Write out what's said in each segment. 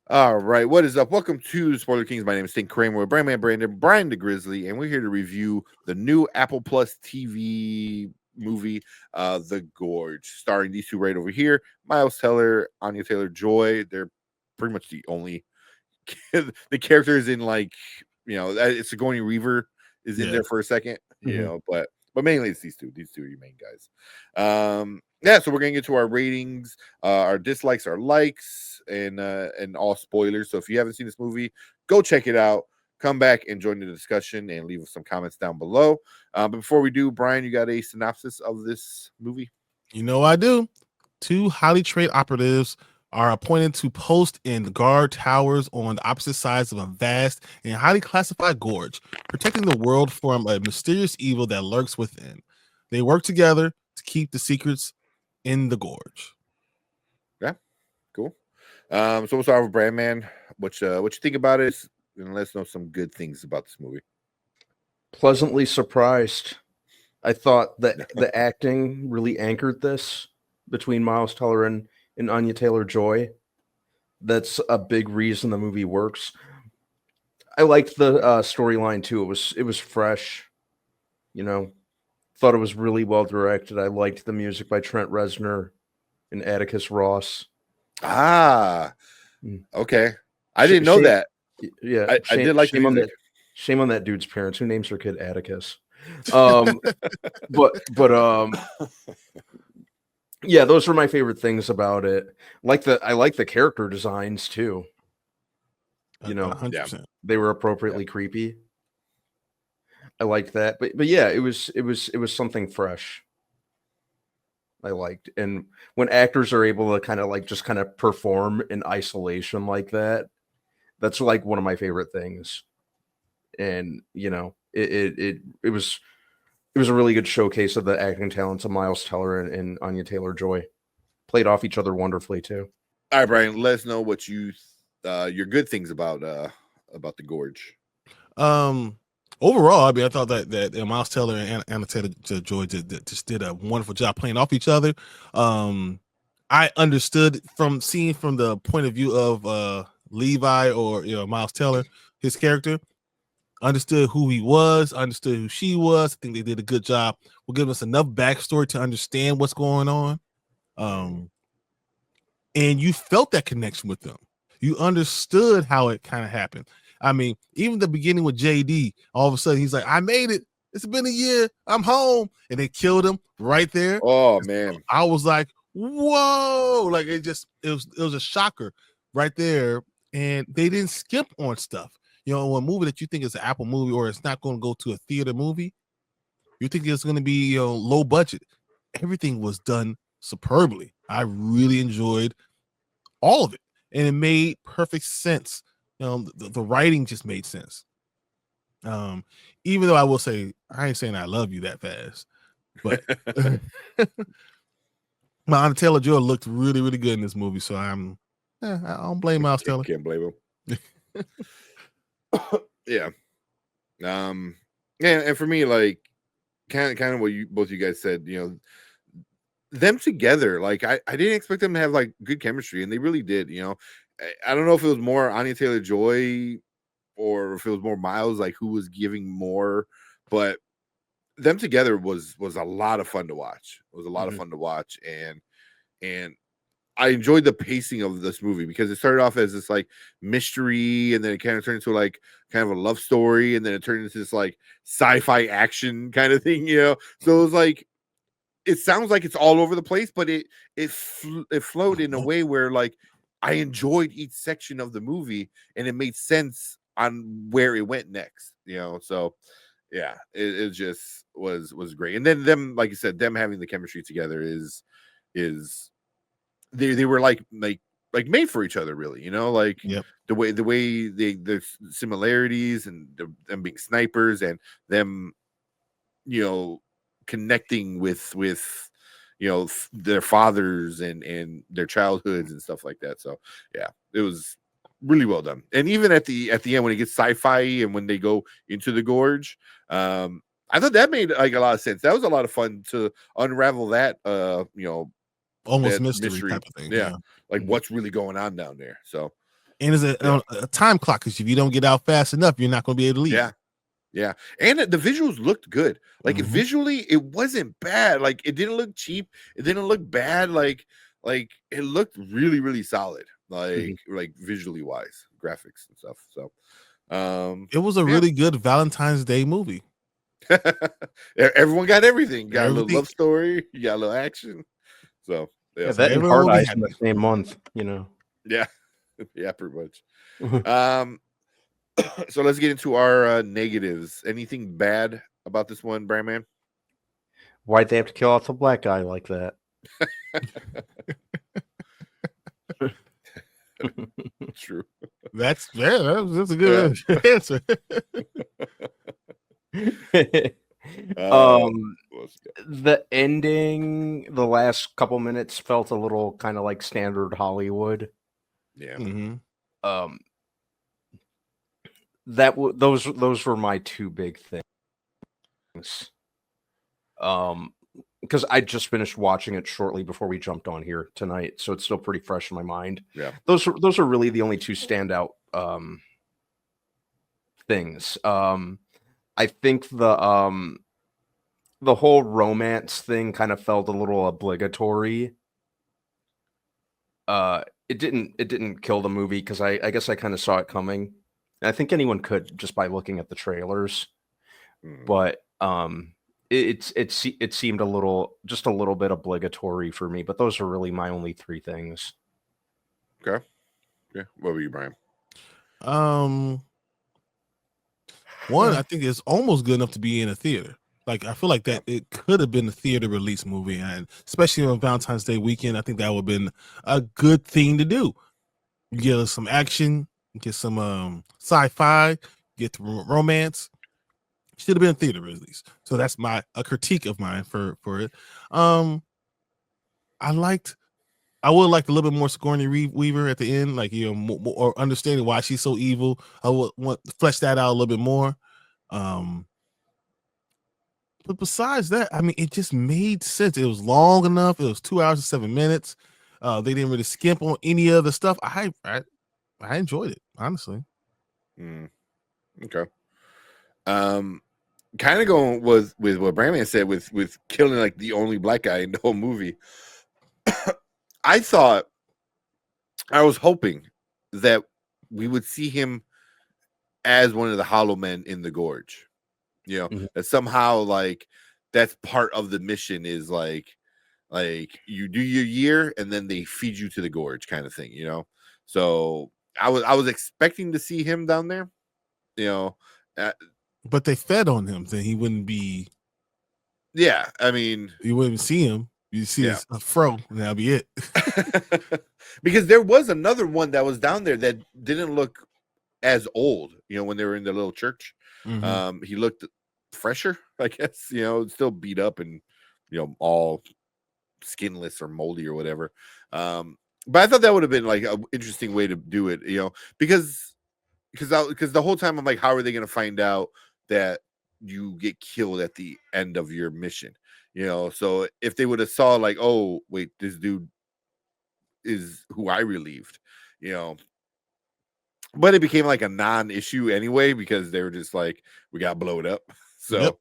All right, what is up? Welcome to Spoiler Kings. My name is Stink Kramer with Brandman Brandon, Brian the Grizzly, and we're here to review the new Apple Plus TV movie, The Gorge, starring these two right over here, Miles Teller, Anya Taylor-Joy. They're pretty much the only the characters in it's Sigourney Weaver is in Yeah. there for a second, Mhm. but mainly it's these two. These two are your main guys. Yeah, so we're gonna get to our ratings, our dislikes, our likes, and all spoilers. So if you haven't seen this movie, go check it out. Come back and join the discussion and leave us some comments down below. But before we do, Brian, you got a synopsis of this movie? You know I do. Two highly trained operatives are appointed to post in guard towers on the opposite sides of a vast and highly classified gorge, protecting the world from a mysterious evil that lurks within. They work together to keep the secrets in the gorge. Yeah, cool. So we'll start with Brandman. What you think about it? And let us know some good things about this movie. Pleasantly surprised. I thought that the acting really anchored this between Miles Teller and Anya Taylor-Joy. That's a big reason the movie works. I liked the storyline too. It was fresh. You know, thought it was really well directed. I liked the music by Trent Reznor and Atticus Ross. Ah, Mm. okay. I Sh- didn't know shame- that. Yeah, I did like the shame on music. that. Shame on that dude's parents. Who names her kid Atticus? Um, but yeah, those were my favorite things about it. I like the character designs too. You know, 100%. they were appropriately creepy. I liked that, but yeah, it was something fresh. I liked, and when actors are able to kind of like just kind of perform in isolation like that, that's like one of my favorite things. And it was a really good showcase of the acting talents of Miles Teller and Anya Taylor-Joy. Played off each other wonderfully too. All right, Brian. Let us know what your good things about the Gorge. Overall, I mean, I thought that Miles Teller and Anna Taylor-Joy just did a wonderful job playing off each other. I understood from seeing from the point of view of Levi or Miles Teller, his character, understood who he was, understood who she was. I think they did a good job. Will give us enough backstory to understand what's going on. And you felt that connection with them. You understood how it kind of happened. I mean, even the beginning with JD, all of a sudden he's like, I made it. It's been a year. I'm home. And they killed him right there. Oh man. I was like, whoa. Like it was a shocker right there. And they didn't skip on stuff. A movie that you think is an Apple movie or it's not going to go to a theater movie, you think it's going to be low budget. Everything was done superbly. I really enjoyed all of it, and it made perfect sense. The writing just made sense. Even though I will say, I ain't saying I love you that fast, but my Anya Taylor-Joy looked really, really good in this movie. So I don't blame Miles Teller. Can't blame him. Yeah. And for me, like kind of what both you guys said, them together, like I didn't expect them to have like good chemistry, and they really did. I don't know if it was more Anya Taylor-Joy or if it was more Miles, like who was giving more, but them together was a lot of fun to watch. It was a lot of fun to watch, and I enjoyed the pacing of this movie because it started off as this like mystery, and then it kind of turned into like kind of a love story, and then it turned into this like sci-fi action kind of thing, So it was like, it sounds like it's all over the place, but it flowed in a way where like I enjoyed each section of the movie, and it made sense on where it went next, So yeah, it just was great. And then them, like you said, them having the chemistry together is they were like made for each other, really, like Yep. the way there's similarities, and them being snipers, and them connecting with their fathers and their childhoods and stuff like that. So yeah, it was really well done. And even at the end when it gets sci-fi and when they go into the gorge, I thought that made like a lot of sense. That was a lot of fun to unravel that Almost that mystery type of thing. yeah, like what's really going on down there. So And it's a time clock, because if you don't get out fast enough, you're not going to be able to leave. Yeah, and the visuals looked good. Like Mhm. visually, it wasn't bad. Like it didn't look cheap. It didn't look bad. Like it looked really, really solid. Like visually wise, graphics and stuff. So, It was a really good Valentine's Day movie. Everyone got everything. Got a little Everything. love story. You got a little action. So Yeah, So that and everyone Hard will be Eyes in the happy. same month, you know. yeah, yeah, pretty much. So let's get into our negatives. Anything bad about this one, Brandman? Why'd they have to kill off the black guy like that? True. That's a good answer. The ending, the last couple minutes felt a little kind of like standard Hollywood. Yeah. Mm-hmm. Those were my two big things. Because I just finished watching it shortly before we jumped on here tonight, so it's still pretty fresh in my mind. Yeah. Those are really the only two standout things. I think the whole romance thing kind of felt a little obligatory. It didn't kill the movie, because I guess I kind of saw it coming. I think anyone could just by looking at the trailers, but it seemed a little bit obligatory for me. But those are really my only three things. Okay. Yeah. What were you, Brian? One, I think it's almost good enough to be in a theater. Like, I feel like that it could have been a theater release movie, and especially on Valentine's Day weekend, I think that would have been a good thing to do. You get us some action, get some sci-fi, get the romance. Should have been a theater release. So that's a critique of mine for it. I would like a little bit more Sigourney Weaver at the end, like, you know, or understanding why she's so evil. I would want to flesh that out a little bit more. But besides that, I mean, it just made sense. It was long enough. It was 2 hours and 7 minutes. They didn't really skimp on any other stuff. I enjoyed it, honestly. Okay. Kind of going with what Brandman said with killing like the only black guy in the whole movie. I was hoping that we would see him as one of the Hollow Men in the Gorge. You know, that somehow like that's part of the mission is like you do your year and then they feed you to the Gorge kind of thing, you know. So I was expecting to see him down there, you know. But they fed on him, then he wouldn't be. Yeah, I mean, you wouldn't see him. You see his fro, and that'll be it. Because there was another one that was down there that didn't look as old, you know, when they were in the little church. He looked fresher, I guess, you know, still beat up and, you know, all skinless or moldy or whatever. But I thought that would have been like an interesting way to do it, you know, because the whole time I'm like, how are they going to find out that you get killed at the end of your mission? You know, so if they would have saw like, oh wait, this dude is who I relieved, you know. But it became like a non-issue anyway, because they were just like, we got blowed up. So,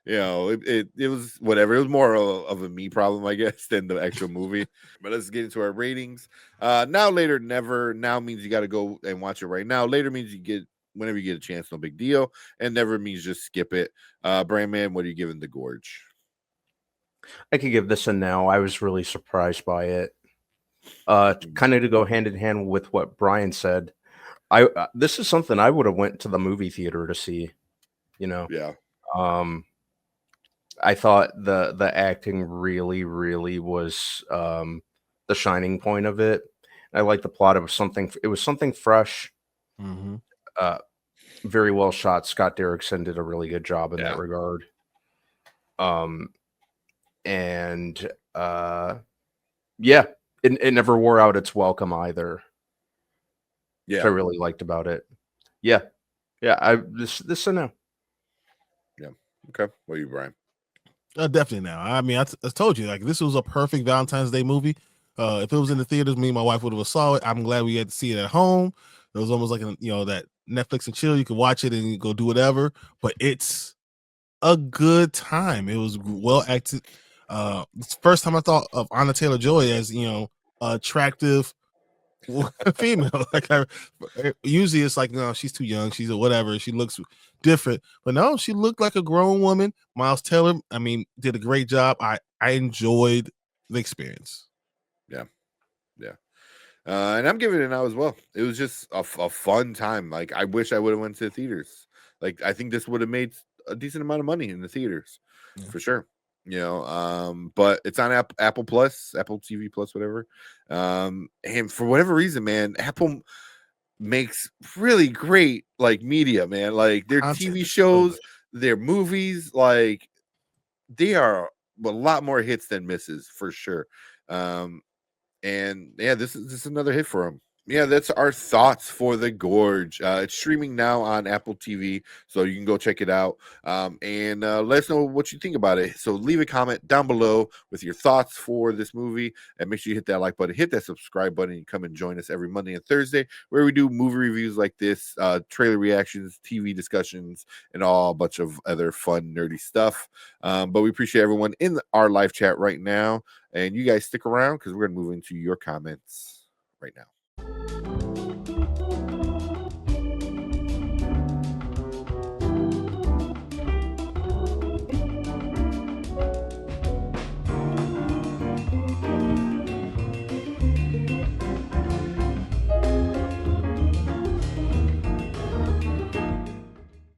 you know, it was whatever. It was more of a me problem, I guess, than the actual movie. But let's get into our ratings. Now, later, never. Now means you got to go and watch it right now. Later means you get whenever you get a chance, no big deal. And never means just skip it. Brandman, what are you giving the Gorge? I could give this a no. I was really surprised by it. Kind of to go hand in hand with what Brian said. This is something I would have went to the movie theater to see, you know. Yeah. I thought the acting really, really was the shining point of it. I like the plot. It was something fresh. Very well shot. Scott Derrickson did a really good job in that regard. It never wore out its welcome either. Yeah, which I really liked about it. Yeah. This a no. Yeah. Okay. What are you, Brian? Definitely now. I mean, I told you, like, this was a perfect Valentine's Day movie. If it was in the theaters, me and my wife would have saw it. I'm glad we had to see it at home. It was almost like that Netflix and chill. You can watch it and you go do whatever, but it's a good time. It was well acted. It's the first time I thought of Anna Taylor-Joy as attractive female. Usually it's like, no, she's too young. She's a whatever. She looks different, but no, she looked like a grown woman. Miles Teller, I mean, did a great job. I enjoyed the experience. Yeah. And I'm giving it an out as well. It was just a fun time. Like, I wish I would have went to the theaters. Like, I think this would have made a decent amount of money in the theaters for sure. But it's on Apple Plus, Apple TV Plus, whatever. And for whatever reason, man, Apple makes really great like media, man. Like their TV shows, their movies, like they are a lot more hits than misses for sure. And yeah, this is another hit for them. Yeah, that's our thoughts for The Gorge. It's streaming now on Apple TV, so you can go check it out. And let us know what you think about it. So leave a comment down below with your thoughts for this movie, and make sure you hit that like button, hit that subscribe button, and come and join us every Monday and Thursday, where we do movie reviews like this, trailer reactions, TV discussions, and all a bunch of other fun, nerdy stuff. But we appreciate everyone in our live chat right now, and you guys stick around because we're going to move into your comments right now.